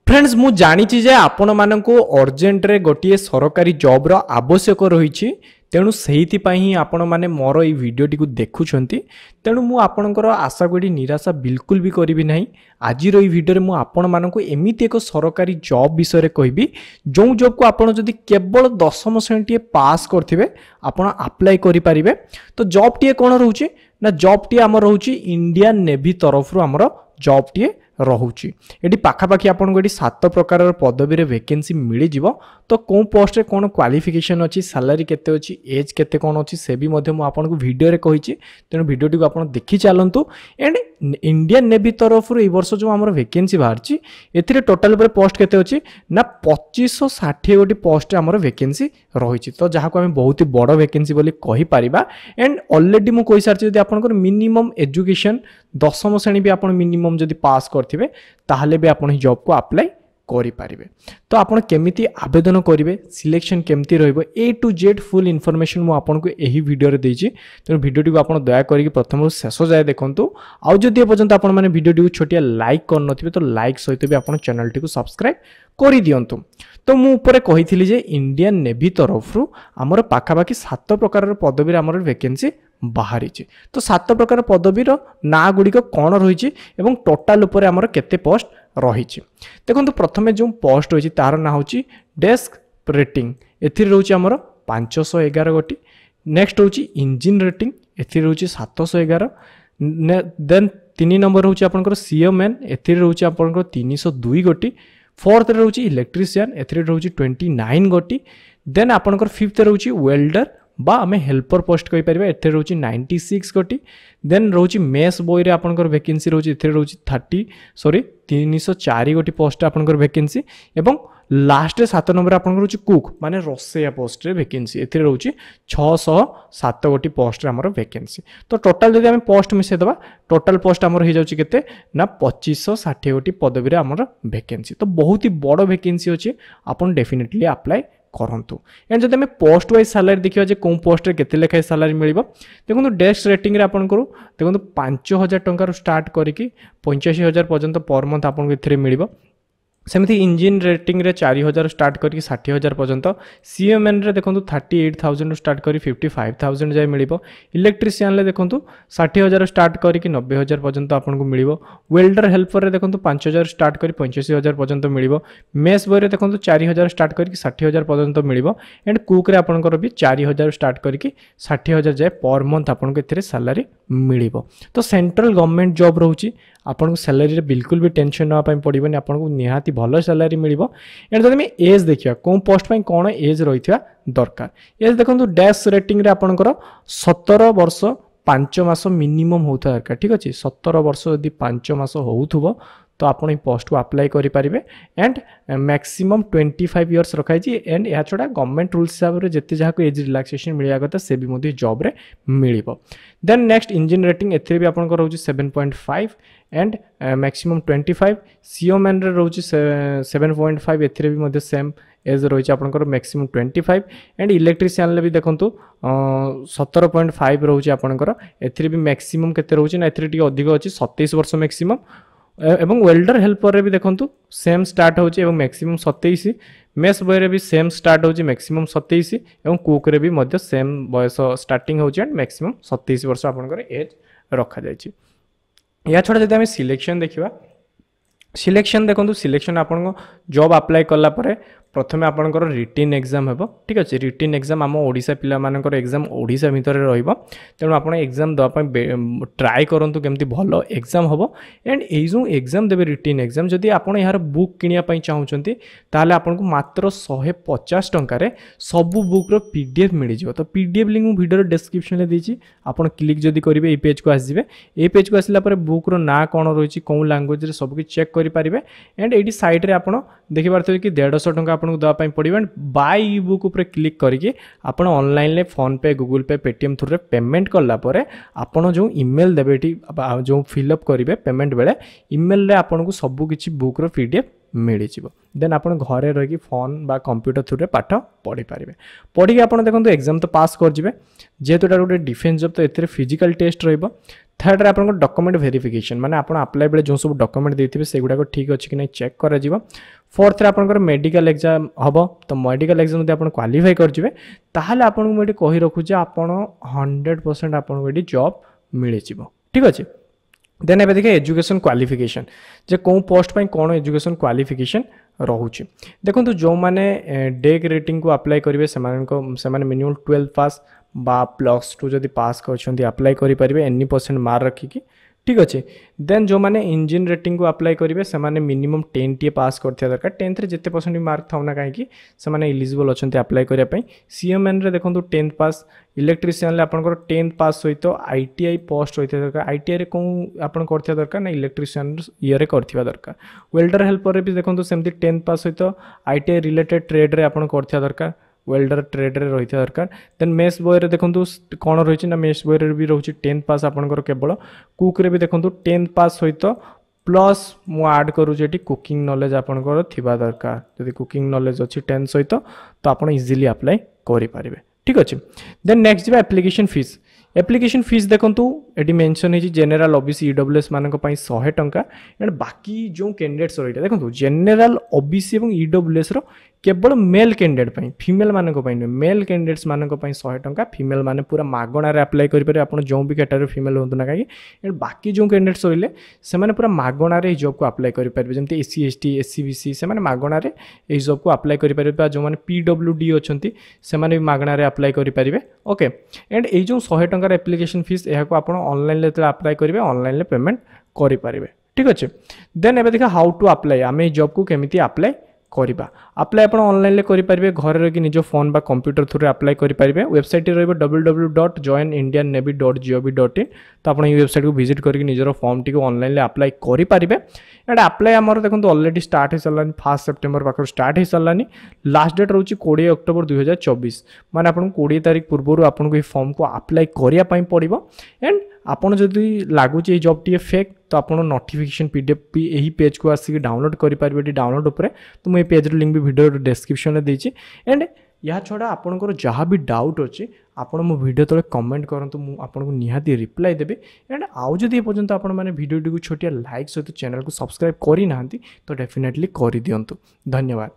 Friends मु जानी जे आपण मानक अर्जेंट रे गोटे सरकारी जॉब रो आवश्यक रही तेणु से आपण मैंने मोर ये भिडटी को देखुंट तेणु मु आपणकर आशा को निराशा बिल्कुल भी करी ना। आज ये भिडियो मुझे आपण मानक एमती एक सरकारी जॉब विषय कहबी जो जॉब को आपड़ जदि केवल 10वीं श्रेणी पास करथिबे आपण अप्लाई करि परिबे। तो जॉब टी कौन रोचे ना जॉब टी आम रोचे इंडियन नेवी तरफ आमर जॉब टी रोचे ये पाखापाखि आपको ये 7 प्रकार पदवी वैकेंसी मिल जाव। तो कौ पोस्ट रे कौन क्वालिफिकेशन अच्छी सैलरी केते अच्छी एज केते कौन अच्छी से भी आपको वीडियो रे कही तेणु वीडियो टी आप देखी चलतु। एंड इंडियन नेवी तरफ ये वर्ष जो आम वैकेंसी बाहरी ए टोटाल पोस्ट केते अच्छी ना 2560 गोटी पोस्ट आम वैकेंसी रही। तो जहाँ को आम बहुत ही बड़ वैकेंसी बोली कहीपर। एंड अलरेडी मुझे कही सारी जब आप मिनिमम एजुकेशन 10वीं श्रेणी भी आप मिनिमम जब पास करथिबे ताहले भी आपण जॉब को अप्लाई करि पारिबे। तो आपण केमिति आवेदन करिवे सिलेक्शन केमिति रहइबो ए टू जेड फुल इन्फॉर्मेशन मु आपनको एही वीडियो रे देछि। तेणु वीडियो को आपण दया करिके प्रथम शेष जाय देखंतु। आउ जदि पर्यंत आपण माने वीडियो को छोटिया लाइक कर नथिबे तो लाइक सहित भी आपण चैनल टी को सब्सक्राइब करि दियंतु। तो मु ऊपर कहिथिली जे इंडियन नेवी तरफ हमर पाखापाखि 7 प्रकार पदवी हमर वैकेंसी बाहरी। तो 7 प्रकार पदवी ना गुड़िक कौन रही और टोटाल उपर आमर केते पोस्ट रही। देखो प्रथम जो पोस्ट रही तार ना हूँ डेस्क रेटिंग ए रोचे आमर 511 गोटी। नेक्स्ट हूँ इंजिन रेटिंग ए रोचे 711। देन 3 नंबर हूँ आपंकर सीएमएन ए रोचे आपंकर 302 गोटी। फोर्थ रोचे इलेक्ट्रीशियन ए रोचे 29 गोटी। देन आपंकर फिफ्थ रोचे वेल्डर बा आम हेल्पर पोस्ट कहीपर ए रोचे 96 गोटी। देन रोचे मेस बॉय रे आपनकर वैकेंसी रोचे ए रोचे 304 गोटी पोस्ट आपनकर वैकेंसी। एवं लास्ट 7 नंबर आपनकर रोचे कुक माने रसैया पोस्ट रे वैकेंसी ए रोचे 607 गोटी पोस्ट रे हमर वैकेंसी। तो टोटाल जदि आम पोस्ट मिसे दबा टोटाल पोस्ट हमर हो जाउची केते ना 2560 गोटी पदवी रे हमर वैकेंसी। तो बहुत ही बड़ वैकेंसी अछि आपन डेफिनेटली अप्लाई करंतु। एंड जब पोस्ट वाइज सैलरी देखिए जे कौन पोस्ट रे केते लेखाय सैलरी मिलिबो देखो डेस्क रेटिंग रे आपन करू देखो 5000 टंका स्टार्ट करिकी 85000 पर्यंत पर मंथ आपन एथिरे मिलिबो। सेमती इंजिन रेटिंग रे 4000 स्टार्ट करी 60000 पर्यंत। सीएमएन रे देखो 38000 स्टार्ट करी 55000 जाय मिलिबो। इलेक्ट्रीशियन रे देखो 60000 स्टार्ट करी 90000 पर्यंत आपन को मिलिबो। वेल्डर हेल्पर रे देखो 5000 स्टार्ट करी 85000 पर्यंत मिलिबो। मेस बॉय रे देखो 4000 स्टार्ट करी 60000 पर्यंत मिलिबो। एंड कुक रे आपन को भी 4000 स्टार्ट करी 60000 जाय पर मंथ आपन को एथिरे सैलरी मिलिबो। तो सेंट्रल गवर्नमेंट जॉब रहउची आपन को सैलरी रे बिल्कुल भी टेंशन ना पई पड़िबनी आपन को निहाती भल सैलरी मिलिबो। एंड जदि में एज देखिया कोन पोस्ट पई कोन एज रहिथिया दरकार एज देखंतु डैश रेटिंग रे आपनकर 17 वर्ष 5 मास मिनिमम होता दरकार। ठीक अछि 17 वर्ष यदि 5 मास होउथुबो तो आपण पोस्ट को अप्लाई करि पारिबे। एंड मैक्सिमम 25 इयर्स रखाई छी। एंड या छोड़ा गवर्नमेंट रूल्स हिसाब रे जते जहा को एज रिलैक्सेशन मिलिया कथा से भी मोदी जॉब रे मिलिबो। देन नेक्स्ट इंजिन रेटिंग एथे भी आपन को रहउची 7.5 एंड मैक्सिमम 25। सीओमएन रे रहउची 7.5 एथे भी मोदी सेम एज रही आपंकर मैक्सिमम 25। एंड इलेक्ट्रीशियन भी देखो 17.5 रोचे आपंकर ए भी मैक्सिमम केते रोचे ना ए अधिक अच्छी 27 वर्ष मैक्सिमम। एवं वेल्डर हेल्पर रे भी देखो सेम स्टार्ट होची एवं मैक्सिमम 27। मेस बॉय रे भी सेम स्टार्ट होची मैक्सिमम 27 एवं कुक रे भी मध्य सेम बयस स्टार्टिंग होची एंड मैक्सिमम 27 वर्ष आपनकर एज रखा जायछि। या छोड़ा जदि हम सिलेक्शन देखिबा सिलेक्शन देखो सिलेक्शन आपन जॉब अप्लाई कला परे प्रथमे आपनकर रिटन एग्जाम हेबो। ठीक अच्छे रिटन एग्जाम आम ओडिशा पिला मानकर एग्जाम ओडिशा भितर रहइबो। तेणु आपन एग्जाम दवा पई ट्राई करंतु केमती भलो एग्जाम हबो। एंड ए जो एग्जाम देबे रिटन एग्जाम जदि आपन यार बुक किनिया पई चाहुचंती ताले आपन को मात्र 150 टंका रे सब बुक रो पीडीएफ मिल जिवो। तो पीडीएफ लिंक मु वीडियो डिस्क्रिप्शन ले देछि आपन क्लिक जदि करिवे ए पेज को आसी जिवे। ए पेज को आसिला परे बुक रो ना कोन रहिछि कोन लैंग्वेज रे सब कि चेक करि परिबे। एंड एडी साइड रे आपन देखि पारथि कि 150 टंका आपन को दवा पई पड़िबो। बाय ई बुक ऊपर क्लिक करके आपन ऑनलाइन ले फोन पे गूगल पे पेटीएम थ्रू रे पेमेंट करला परे आपन जो ईमेल देबे जो फिलअप करिवे पेमेंट बेले ईमेल रे आपन को सब किछि बुक रो पीडीएफ मिल जाव। देन आप घरे रही फोन बा कंप्यूटर थ्रू पाठ पढ़ी पारे पढ़ी आप देखो एग्जाम तो पास कर जेहेतु गोटे डिफेन्स जॉब तो ये फिजिकल टेस्ट रही। थर्ड आप डॉक्यूमेंट वेरिफिकेशन माने आप अप्लाई बेले जो सब डॉक्यूमेंट देते से गुड़ाक ठीक अच्छे कि नहीं चेक कर। फोर्थ आपंकर मेडिकल एग्जाम हम तो मेडिकल एग्जाम जब आप क्वालिफाई करेंगे ताहले आपको मुझे कही रखुचे आप 100% आपको ये जॉब मिल ठीक अच्छे। देन एबे देखिए एजुकेशन क्वालिफिकेशन जे कौन पोस्ट पर कौन एजुकेशन क्वालिफिकेशन रोचे देखो जो मैंने डेक रेटिंग को अप्लाई करेंगे से मिनिमम 12 पास बा +2 जदि पास कर अप्लाई करेंगे एनी % मार्क रखिकी ठीक अच्छे। देन जो मैंने इंजिन रेटिंग को अप्लाई करेंगे से मिनिमम 10 टी पास करथिया दरकार 10th रे जिते % मार्क थाउ ना कहीं से माने एलिजिबल अच्छे अप्लाई करने सीएमएन रे देखो 10th पास इलेक्ट्रीशियन ले आपनकर 10th पास सहित आईटीआई पोस्ट होइते दरकार आईटीआई रे कोन आपन करथिया दरकार ना इलेक्ट्रीशियन ईयर करथिया दरकार वेल्डर हेल्पर रे भी देखो सेमती 10th पास सहित आईटीआई रिलेटेड ट्रेड रे आपन करथिया दरकार वेल्डर ट्रेड रे रही दरकार। देन मेस बॉय रे देखो कौन रही ना मेस बॉय रे भी रोचे 10th पास आपनकर केवल कुक रे भी देखो 10th पास सहित प्लस मु ऐड करूँ कुकिंग नॉलेज आपनकर थिबा दरकार यदि कुकिंग नॉलेज अच्छी 10th सहित तो आप इजिली अप्लाई करें ठीक अच्छे। देन नेक्स्ट जी एप्लिकेशन फीस देखूँ ये मेंशन है जेनेराल ओबीसी ईडब्ल्यूएस मान 100 टंका एंड बाकी जो कैंडिडेट्स रही देखो जेनेराल ओबीसी और ईडब्ल्यूएस केवल मेल कैंडिडेट फीमेल मान मेल कैंडिडेट्स मान 100 टंका फीमेल माने पूरा मागणार अप्लाई करेंगे आप जो भी कैटेगरी फीमेल हूँ ना कहीं बाकी जो कैंडिडेट्स रही से पूरा मागणार जॉब को अप्लाई करेंगे जमी एससी एसटी एससी बीसी से मागणार जॉब को अप्लाई करेंगे जो मैंने पीडब्ल्यूडी अच्छा से मागणार अप्लाई करेंगे ओके। एंड ये जो 100 टंकार एप्लिकेशन फीस यहाँ आप ऑनलाइन अप्लाई करेंगे ऑनलाइन पेमेंट करेंगे ठीक अच्छे। देन एबे देखा हाउ टू अप्लाई आम जॉब को केमिति अप्लाई करवा अप्लाई आप ऑनलाइन करेंगे घर रही निज फोन बा कंप्यूटर थ्रू अप्लाई करेंगे वेबसाइट रही www.joinIndianNavy.gov.in तो आप वेबसाइट को विजिट करके निजर फॉर्म टी ऑनलाइन अप्लाई करेंगे एंड अप्लाई आमर देखो ऑलरेडी स्टार्ट हो सारानी 1 सेप्टेम्बर पाखर स्टार्ट हो सारानी लास्ट डेट रोचे 20 अक्टोबर 2024 माने आपन 20 तारीख पूर्व आपको ये फॉर्म को अप्लाई करने पड़ो एंड आपन जदि लगुच ये जॉब टी फेक तो आप नोटिफिकेशन पीडीएफ भी यही पेज को आसिक डाउनलोड करेंगे डाउनलोड उपर तो मुझे पेज लिंक भी वीडियो डिस्क्रिप्शन में देती एंड या छड़ा आपंकर जहाँ भी डाउट अच्छे आपड़ मो वीडियो तले कमेंट करूँ आपको निहाती रिप्लाई देवी एंड आउ जदि ए पर्यंत आप वीडियो को छोटिया लाइक सहित चैनल को सब्सक्राइब करना तो डेफिनेटली कर दिंतु। धन्यवाद।